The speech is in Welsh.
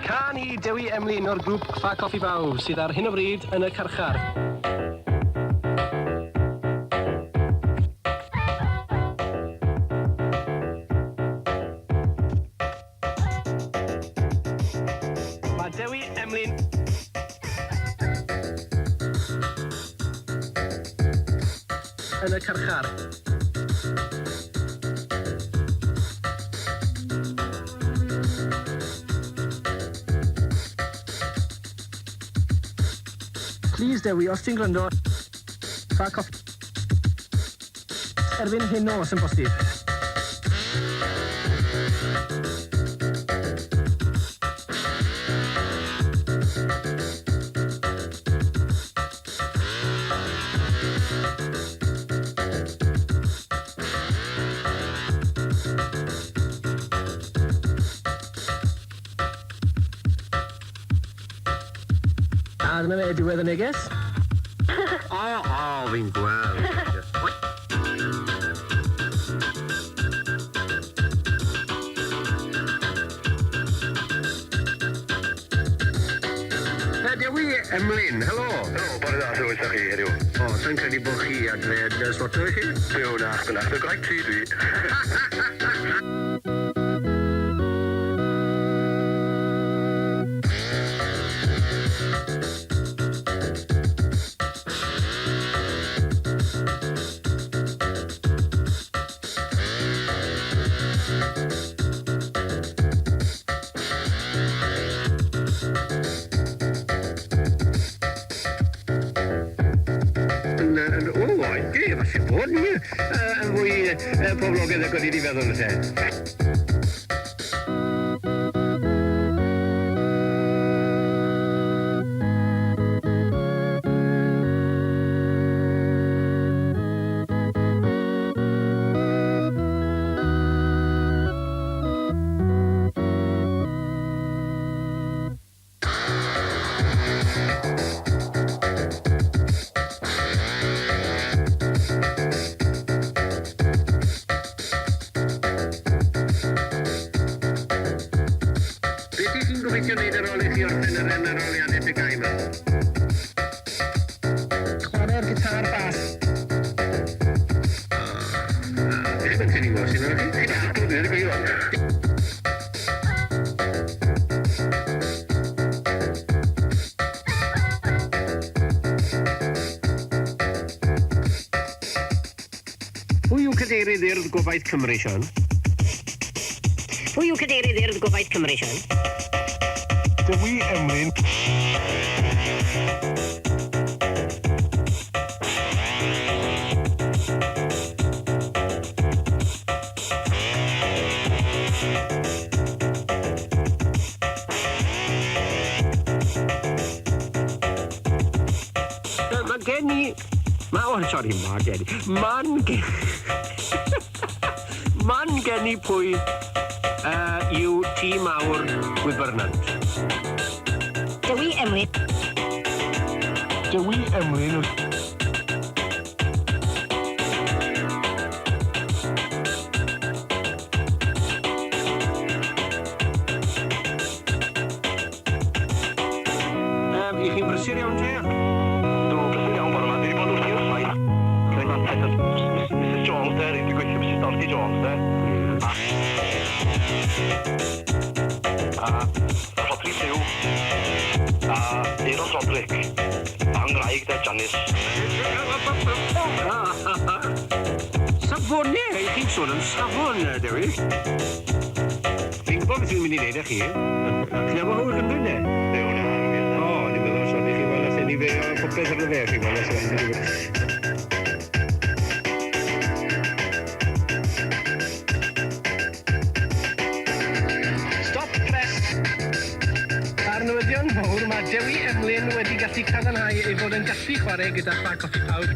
Can i Dewi Emlyn o'r grŵp Ffa Coffi Bawb sydd ar hyn o bryd yn y carchar. Mae Dewi Emlyn yn y carchar. Please Dewi, os ti'n gwrando, Ffa Coffi erbyn hyn os yn bosib. A dyna fe, diwedd y neges. O, fi'n gweld. Dewi Emlyn, helo. Helo, bore da, sut ydych chi heddiw? O, sa'n credu bod chi adred swarto i chi? Yw, na, y graig ti dwi. Falle bod ni yn fwy poblogaidd ac o'n i wedi feddwl yn lle. Gobeithio wneud ar ôl i chi orffen yr aroliadau bygau yma. Chwarae'r gitar bas. Eich mynd sy'n i gwrs, sy'n o'r chi? Chi'n cadw ni'r gweithio. Pwy yw cadeirydd i'r Gobaith Cymru, Sian? Pwy yw cadeirydd i'r Gobaith Cymru, Sian? Dewi Emlyn. Mae gen i... Man gen i pwy yw tîm mawr Gwybyrnant. Dewi Emlyn. Dewi Emlyn. I chi'n brysur iawn te? Dwi'n brysur iawn bore yma. Dwi wedi bod wrth i'r ffaith. Cynnwys ma Mrs Jones de. Dwi'n gweithio Mrs Dorothy Jones de. A Rodri Lliw. A Eros Rodrick. A'n graig de, Janice. Safoniau, i chi'n sôn am safon, Dewi. Fi'n gwybod beth yw'n mynd i wneud â chi. Clef o hwyr Cymru, ne? Yw, na. O, ni'n meddwl os o'n i chi weld allan i fe o popeth ar y fe, chi weld allan i fe. Stop press. Ar newyddion mawr, mae Dewi Emlyn wedi gallu cadarnhau ei fod yn gallu chwarae gyda Ffa Coffi Bawb.